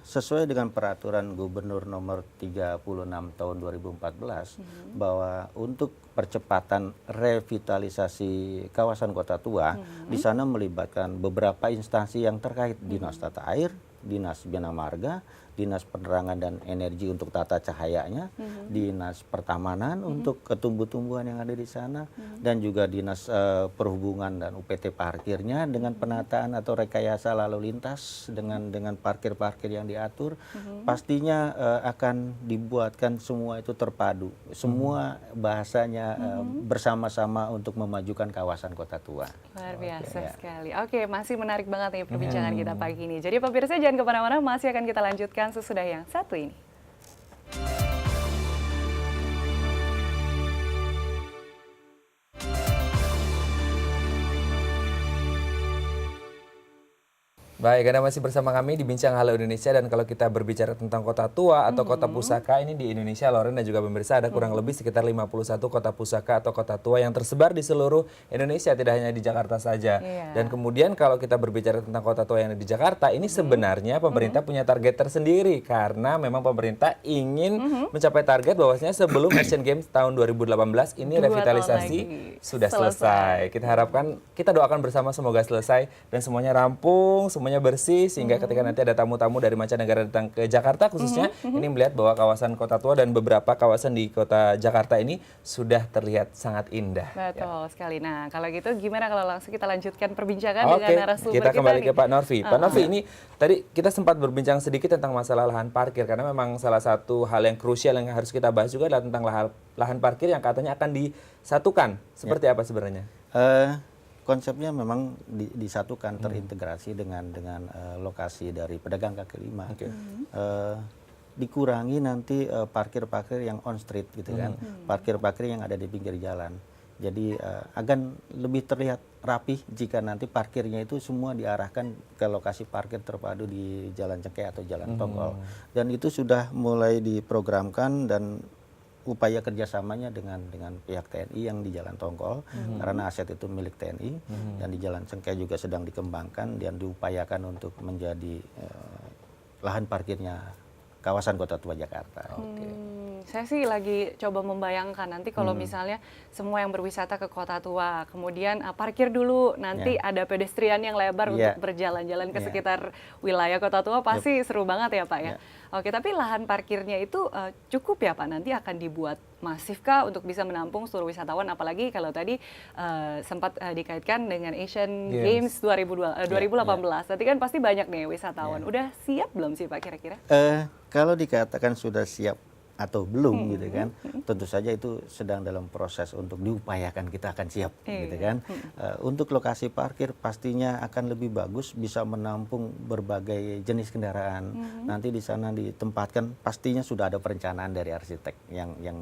Sesuai dengan peraturan Gubernur nomor 36 tahun 2014 bahwa untuk percepatan revitalisasi kawasan Kota Tua di sana melibatkan beberapa instansi yang terkait, dinas tata air, dinas bina marga, dinas penerangan dan energi untuk tata cahayanya, dinas pertamanan untuk tumbuh-tumbuhan yang ada di sana, dan juga dinas perhubungan dan UPT parkirnya dengan penataan atau rekayasa lalu lintas dengan parkir-parkir yang diatur. Pastinya akan dibuatkan semua itu terpadu, semua bahasanya bersama-sama untuk memajukan kawasan Kota Tua. Luar biasa sekali. Oke, masih menarik banget nih perbincangan kita pagi ini. Jadi pemirsa jangan kemana-mana, masih akan kita lanjutkan sesudah yang satu ini. Baik, Anda masih bersama kami di Bincang Halo Indonesia, dan kalau kita berbicara tentang kota tua atau kota pusaka ini di Indonesia, Loren dan juga pemirsa, ada kurang lebih sekitar 51 kota pusaka atau kota tua yang tersebar di seluruh Indonesia, tidak hanya di Jakarta saja. Dan kemudian kalau kita berbicara tentang kota tua yang ada di Jakarta, ini sebenarnya pemerintah punya target tersendiri, karena memang pemerintah ingin mencapai target bahwasanya sebelum Asian Games tahun 2018 ini revitalisasi sudah selesai. Kita harapkan, kita doakan bersama semoga selesai dan semuanya rampung, semuanya bersih, sehingga ketika nanti ada tamu-tamu dari mancanegara datang ke Jakarta khususnya, ini melihat bahwa kawasan Kota Tua dan beberapa kawasan di kota Jakarta ini sudah terlihat sangat indah. Betul sekali. Nah, kalau gitu gimana kalau langsung kita lanjutkan perbincangan dengan narasumber kita kembali ke Pak Norvi. Pak Norvi, ini tadi kita sempat berbincang sedikit tentang masalah lahan parkir, karena memang salah satu hal yang krusial yang harus kita bahas juga adalah tentang lahan parkir yang katanya akan disatukan. Seperti apa sebenarnya? Konsepnya memang disatukan, terintegrasi dengan lokasi dari pedagang kaki lima. Dikurangi nanti parkir-parkir yang on street gitu kan, parkir-parkir yang ada di pinggir jalan. Jadi akan lebih terlihat rapih jika nanti parkirnya itu semua diarahkan ke lokasi parkir terpadu di Jalan Cengkeh atau Jalan Togol. Dan itu sudah mulai diprogramkan dan upaya kerjasamanya dengan pihak TNI yang di Jalan Tongkol, karena aset itu milik TNI, dan di Jalan Cengkeh juga sedang dikembangkan dan diupayakan untuk menjadi lahan parkirnya kawasan Kota Tua Jakarta. Saya sih lagi coba membayangkan nanti kalau misalnya semua yang berwisata ke Kota Tua, kemudian parkir dulu, nanti ada pedestrian yang lebar untuk berjalan-jalan ke sekitar wilayah Kota Tua, pasti seru banget ya Pak ya. Oke, tapi lahan parkirnya itu cukup ya Pak? Nanti akan dibuat masif kah untuk bisa menampung seluruh wisatawan? Apalagi kalau tadi sempat dikaitkan dengan Asian Games 2018. Nanti kan pasti banyak nih wisatawan. Udah siap belum sih Pak kira-kira? Kalau dikatakan sudah siap atau belum gitu kan, tentu saja itu sedang dalam proses untuk diupayakan, kita akan siap gitu kan. Untuk lokasi parkir pastinya akan lebih bagus, bisa menampung berbagai jenis kendaraan. Nanti di sana ditempatkan, pastinya sudah ada perencanaan dari arsitek yang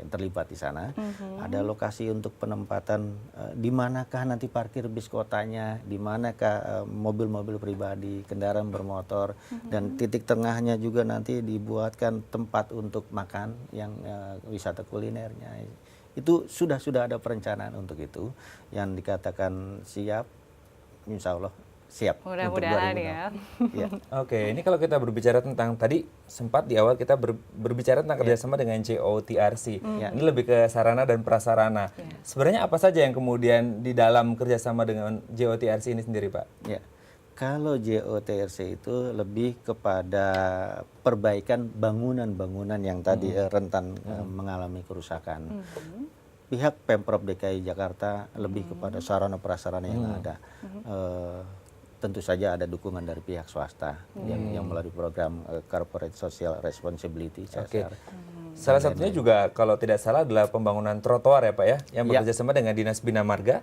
terlibat di sana. Ada lokasi untuk penempatan di manakah nanti parkir bis kotanya, di manakah mobil-mobil pribadi, kendaraan bermotor, dan titik tengahnya juga nanti dibuatkan tempat untuk makan yang wisata kulinernya. Itu sudah ada perencanaan untuk itu, yang dikatakan siap, insya Allah siap. Mudah-mudahan ya. Oke, ini kalau kita berbicara tentang tadi sempat di awal kita berbicara tentang kerjasama dengan JOTRC. Ini lebih ke sarana dan prasarana. Sebenarnya apa saja yang kemudian di dalam kerjasama dengan JOTRC ini sendiri, Pak? Kalau JOTRC itu lebih kepada perbaikan bangunan-bangunan yang tadi rentan mengalami kerusakan. Pihak Pemprov DKI Jakarta lebih kepada sarana prasarana yang ada. Tentu saja ada dukungan dari pihak swasta yang melalui program Corporate Social Responsibility (CSR). Salah satunya juga kalau tidak salah adalah pembangunan trotoar ya Pak ya, yang bekerjasama dengan Dinas Bina Marga.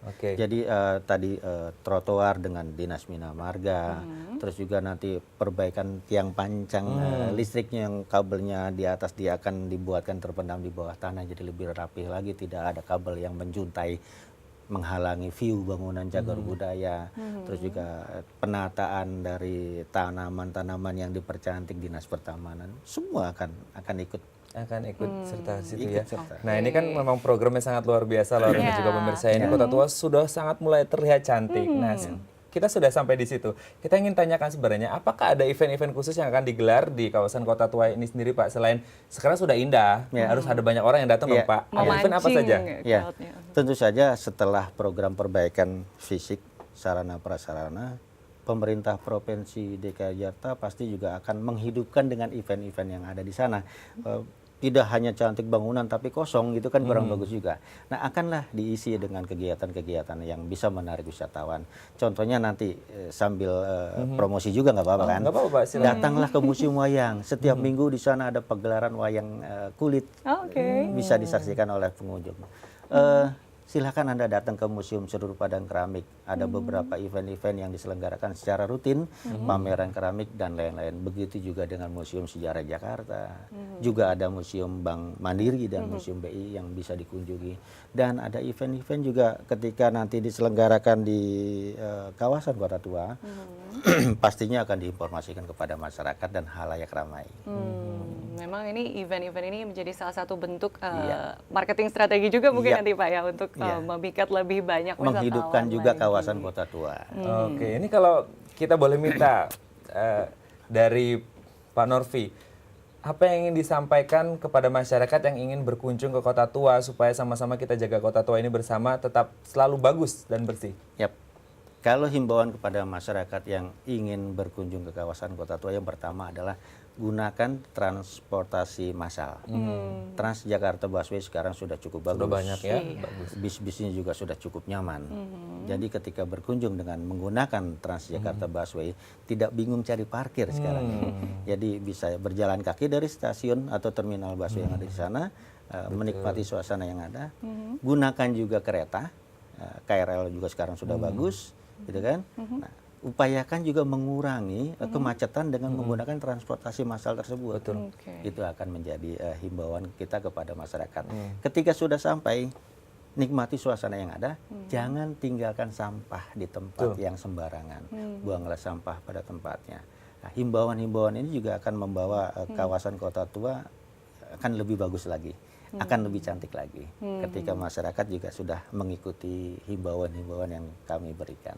Jadi tadi trotoar dengan Dinas Bina Marga, terus juga nanti perbaikan tiang pancang listriknya yang kabelnya di atas dia akan dibuatkan terpendam di bawah tanah, jadi lebih rapih lagi, tidak ada kabel yang menjuntai menghalangi view bangunan cagar budaya. Terus juga penataan dari tanaman-tanaman yang dipercantik Dinas Pertamanan, semua akan ikut serta situ ya. Nah ini kan memang programnya sangat luar biasa loh, dan juga pemirsa, ini Kota Tua sudah sangat mulai terlihat cantik. Nah kita sudah sampai di situ. Kita ingin tanyakan sebenarnya apakah ada event-event khusus yang akan digelar di kawasan Kota Tua ini sendiri Pak? Selain sekarang sudah indah, harus ada banyak orang yang datang dong Pak. Event apa saja? Tentu saja setelah program perbaikan fisik sarana prasarana, pemerintah Provinsi DKI Jakarta pasti juga akan menghidupkan dengan event-event yang ada di sana. Tidak hanya cantik bangunan tapi kosong gitu kan kurang bagus juga. Nah akanlah diisi dengan kegiatan-kegiatan yang bisa menarik wisatawan. Contohnya nanti sambil promosi juga nggak apa-apa kan? Nggak apa-apa, silakan. Datanglah ke Museum Wayang. Setiap minggu di sana ada pagelaran wayang kulit. Bisa disaksikan oleh pengunjung. Silakan Anda datang ke Museum Seluruh Padang Keramik. Ada beberapa event-event yang diselenggarakan secara rutin, pameran keramik dan lain-lain. Begitu juga dengan Museum Sejarah Jakarta. Juga ada Museum Bank Mandiri dan Museum BI yang bisa dikunjungi. Dan ada event-event juga ketika nanti diselenggarakan di kawasan Kota Tua, pastinya akan diinformasikan kepada masyarakat dan halayak ramai. Memang ini event-event ini menjadi salah satu bentuk marketing strategi juga mungkin nanti Pak ya, untuk memikat lebih banyak wisatawan. Menghidupkan juga kawasan Kota Tua. Oke, ini kalau kita boleh minta dari Pak Norvi, apa yang ingin disampaikan kepada masyarakat yang ingin berkunjung ke Kota Tua supaya sama-sama kita jaga Kota Tua ini bersama tetap selalu bagus dan bersih? Kalau himbauan kepada masyarakat yang ingin berkunjung ke kawasan Kota Tua, yang pertama adalah gunakan transportasi massal. Transjakarta Busway sekarang sudah cukup bagus. Sudah banyak ya. Bis-bisnya juga sudah cukup nyaman. Jadi ketika berkunjung dengan menggunakan Transjakarta Busway, tidak bingung cari parkir sekarang. Jadi bisa berjalan kaki dari stasiun atau terminal busway yang ada di sana, menikmati suasana yang ada. Gunakan juga kereta, KRL juga sekarang sudah bagus, gitu kan. Nah, upayakan juga mengurangi kemacetan dengan menggunakan transportasi massal tersebut. Itu akan menjadi himbauan kita kepada masyarakat. Ketika sudah sampai, nikmati suasana yang ada, jangan tinggalkan sampah di tempat yang sembarangan. Buanglah sampah pada tempatnya. Nah, himbauan-himbauan ini juga akan membawa kawasan Kota Tua akan lebih bagus lagi, akan lebih cantik lagi ketika masyarakat juga sudah mengikuti himbauan-himbauan yang kami berikan.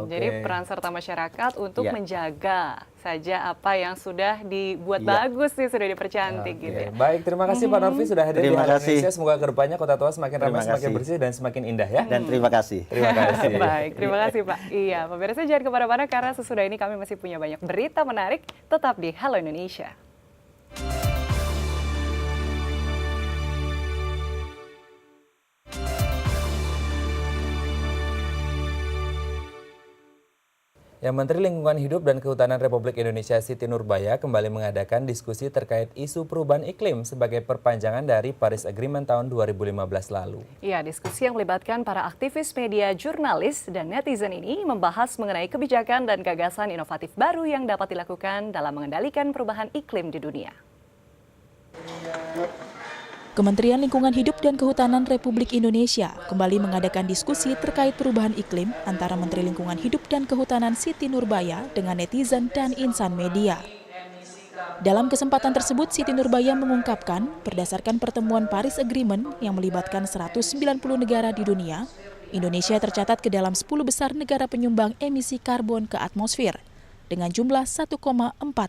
Jadi peran serta masyarakat untuk Ya. menjaga saja apa yang sudah dibuat bagus nih, sudah dipercantik gitu ya. Baik, terima kasih Pak Norvi sudah hadir di Terima Halo kasih. Indonesia. Semoga kedepannya Kota Tua semakin ramai, Terima semakin kasih. bersih dan semakin indah ya. Dan terima kasih. Terima kasih. Baik, terima kasih Pak. Iya, pemirsa jangan kemana-mana karena sesudah ini kami masih punya banyak berita menarik. Tetap di Halo Indonesia. Ya, Menteri Lingkungan Hidup dan Kehutanan Republik Indonesia Siti Nurbaya kembali mengadakan diskusi terkait isu perubahan iklim sebagai perpanjangan dari Paris Agreement tahun 2015 lalu. Ya, diskusi yang melibatkan para aktivis media, jurnalis, dan netizen ini membahas mengenai kebijakan dan gagasan inovatif baru yang dapat dilakukan dalam mengendalikan perubahan iklim di dunia. Kementerian Lingkungan Hidup dan Kehutanan Republik Indonesia kembali mengadakan diskusi terkait perubahan iklim antara Menteri Lingkungan Hidup dan Kehutanan Siti Nurbaya dengan netizen dan insan media. Dalam kesempatan tersebut, Siti Nurbaya mengungkapkan berdasarkan pertemuan Paris Agreement yang melibatkan 190 negara di dunia, Indonesia tercatat ke dalam 10 besar negara penyumbang emisi karbon ke atmosfer dengan jumlah 1,4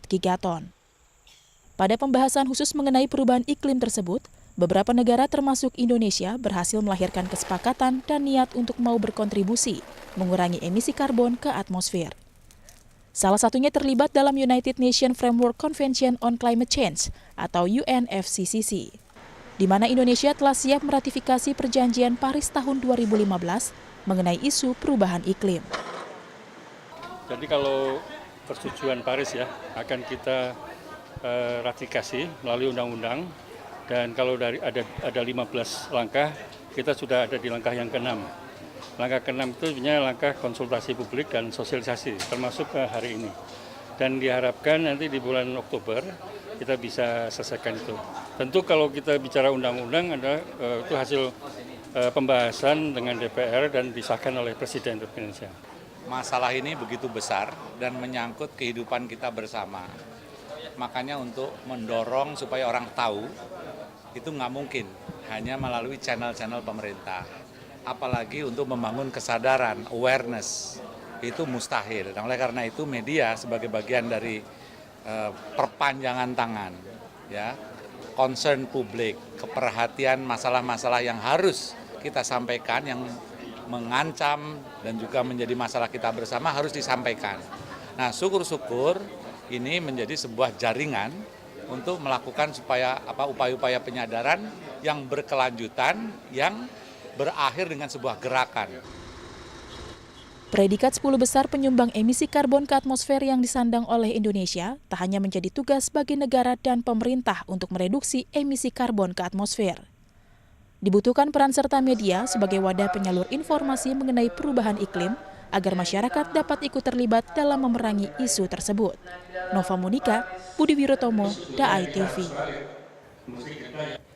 gigaton. Pada pembahasan khusus mengenai perubahan iklim tersebut, beberapa negara termasuk Indonesia berhasil melahirkan kesepakatan dan niat untuk mau berkontribusi mengurangi emisi karbon ke atmosfer. Salah satunya terlibat dalam United Nations Framework Convention on Climate Change atau UNFCCC, di mana Indonesia telah siap meratifikasi perjanjian Paris tahun 2015 mengenai isu perubahan iklim. Jadi kalau persetujuan Paris ya akan kita ratifikasi melalui undang-undang. Dan kalau ada 15 langkah, kita sudah ada di langkah yang ke-6. Langkah ke-6 itu sebenarnya langkah konsultasi publik dan sosialisasi, termasuk hari ini. Dan diharapkan nanti di bulan Oktober kita bisa selesaikan itu. Tentu kalau kita bicara undang-undang itu hasil pembahasan dengan DPR dan disahkan oleh Presiden Republik Indonesia. Masalah ini begitu besar dan menyangkut kehidupan kita bersama. Makanya untuk mendorong supaya orang tahu, itu nggak mungkin hanya melalui channel-channel pemerintah. Apalagi untuk membangun kesadaran, awareness, itu mustahil. Nah, oleh karena itu media sebagai bagian dari perpanjangan tangan, ya, concern publik, keperhatian masalah-masalah yang harus kita sampaikan, yang mengancam dan juga menjadi masalah kita bersama harus disampaikan. Nah, syukur-syukur ini menjadi sebuah jaringan untuk melakukan supaya upaya-upaya penyadaran yang berkelanjutan, yang berakhir dengan sebuah gerakan. Predikat 10 besar penyumbang emisi karbon ke atmosfer yang disandang oleh Indonesia tak hanya menjadi tugas bagi negara dan pemerintah untuk mereduksi emisi karbon ke atmosfer. Dibutuhkan peran serta media sebagai wadah penyalur informasi mengenai perubahan iklim agar masyarakat dapat ikut terlibat dalam memerangi isu tersebut. Nova Monika, Budi Wirotomo, DAI TV.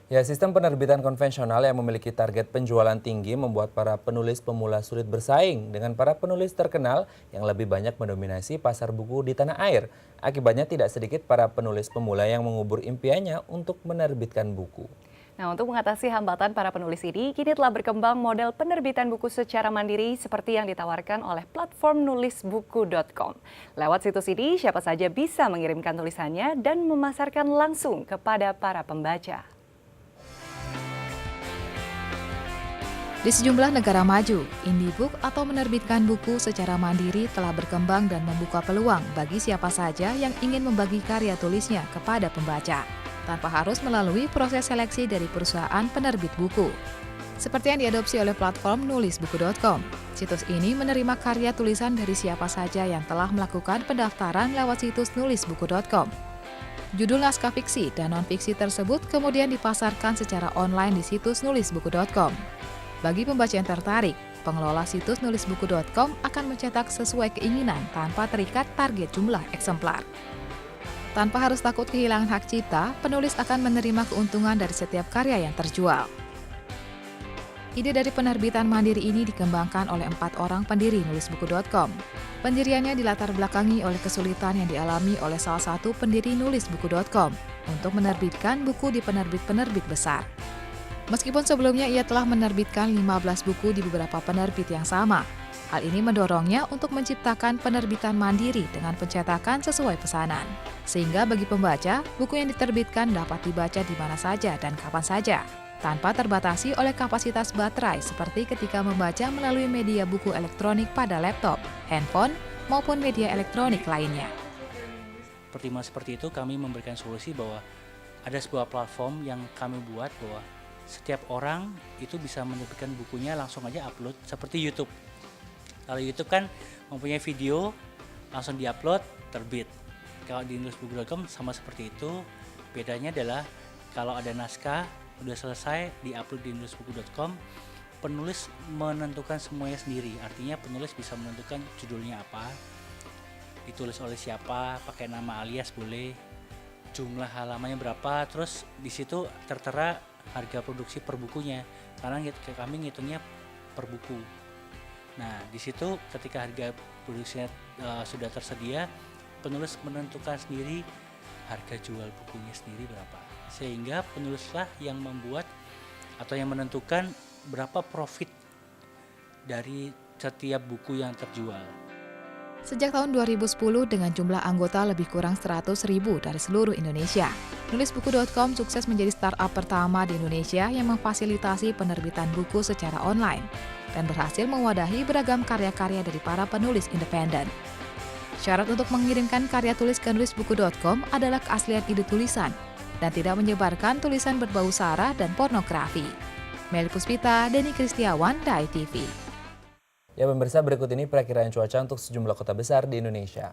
Ya, sistem penerbitan konvensional yang memiliki target penjualan tinggi membuat para penulis pemula sulit bersaing dengan para penulis terkenal yang lebih banyak mendominasi pasar buku di tanah air. Akibatnya tidak sedikit para penulis pemula yang mengubur impiannya untuk menerbitkan buku. Nah, untuk mengatasi hambatan para penulis ini, kini telah berkembang model penerbitan buku secara mandiri seperti yang ditawarkan oleh platform nulisbuku.com. Lewat situs ini, siapa saja bisa mengirimkan tulisannya dan memasarkan langsung kepada para pembaca. Di sejumlah negara maju, indie book atau menerbitkan buku secara mandiri telah berkembang dan membuka peluang bagi siapa saja yang ingin membagi karya tulisnya kepada pembaca, tanpa harus melalui proses seleksi dari perusahaan penerbit buku. Seperti yang diadopsi oleh platform nulisbuku.com, situs ini menerima karya tulisan dari siapa saja yang telah melakukan pendaftaran lewat situs nulisbuku.com. Judul naskah fiksi dan non-fiksi tersebut kemudian dipasarkan secara online di situs nulisbuku.com. Bagi pembaca yang tertarik, pengelola situs nulisbuku.com akan mencetak sesuai keinginan tanpa terikat target jumlah eksemplar. Tanpa harus takut kehilangan hak cipta, penulis akan menerima keuntungan dari setiap karya yang terjual. Ide dari penerbitan mandiri ini dikembangkan oleh 4 orang pendiri nulisbuku.com. Pendiriannya dilatar belakangi oleh kesulitan yang dialami oleh salah satu pendiri nulisbuku.com, untuk menerbitkan buku di penerbit-penerbit besar. Meskipun sebelumnya ia telah menerbitkan 15 buku di beberapa penerbit yang sama, hal ini mendorongnya untuk menciptakan penerbitan mandiri dengan pencetakan sesuai pesanan. Sehingga bagi pembaca, buku yang diterbitkan dapat dibaca di mana saja dan kapan saja, tanpa terbatasi oleh kapasitas baterai seperti ketika membaca melalui media buku elektronik pada laptop, handphone, maupun media elektronik lainnya. Pertimbangan seperti itu kami memberikan solusi bahwa ada sebuah platform yang kami buat bahwa setiap orang itu bisa menerbitkan bukunya langsung aja upload seperti YouTube. Kalau YouTube kan mempunyai video langsung diupload terbit. Kalau di nulisbuku.com sama seperti itu. Bedanya adalah kalau ada naskah udah selesai diupload di nulisbuku.com, penulis menentukan semuanya sendiri. Artinya penulis bisa menentukan judulnya apa, ditulis oleh siapa, pakai nama alias boleh, jumlah halamannya berapa, terus di situ tertera harga produksi per bukunya. Karena kami ngitungnya per buku. Nah, di situ ketika harga produksinya sudah tersedia, penulis menentukan sendiri harga jual bukunya sendiri berapa. Sehingga penulislah yang membuat atau yang menentukan berapa profit dari setiap buku yang terjual. Sejak tahun 2010 dengan jumlah anggota lebih kurang 100.000 dari seluruh Indonesia, nulisbuku.com sukses menjadi startup pertama di Indonesia yang memfasilitasi penerbitan buku secara online dan berhasil mewadahi beragam karya-karya dari para penulis independen. Syarat untuk mengirimkan karya tulis ke nulisbuku.com adalah keaslian ide tulisan dan tidak menyebarkan tulisan berbau sara dan pornografi. Meli Puspita, Denny Kristiawan, Dai TV. Ya pemirsa, berikut ini perakiraan cuaca untuk sejumlah kota besar di Indonesia.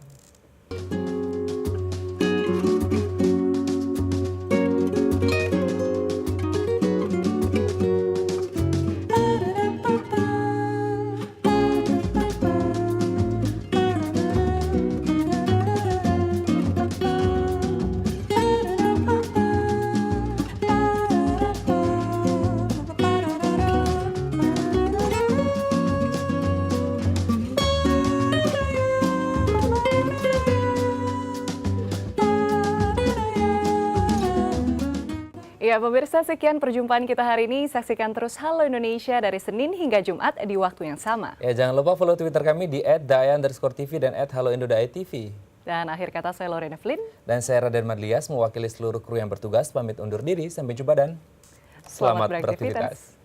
Ya pemirsa, sekian perjumpaan kita hari ini. Saksikan terus Halo Indonesia dari Senin hingga Jumat di waktu yang sama. Ya jangan lupa follow Twitter kami di @daya_tv dan @haloindo.tv. Dan akhir kata saya Lorena Flynn. Dan saya Raden Madlias mewakili seluruh kru yang bertugas pamit undur diri. Sampai jumpa dan selamat beraktivitas.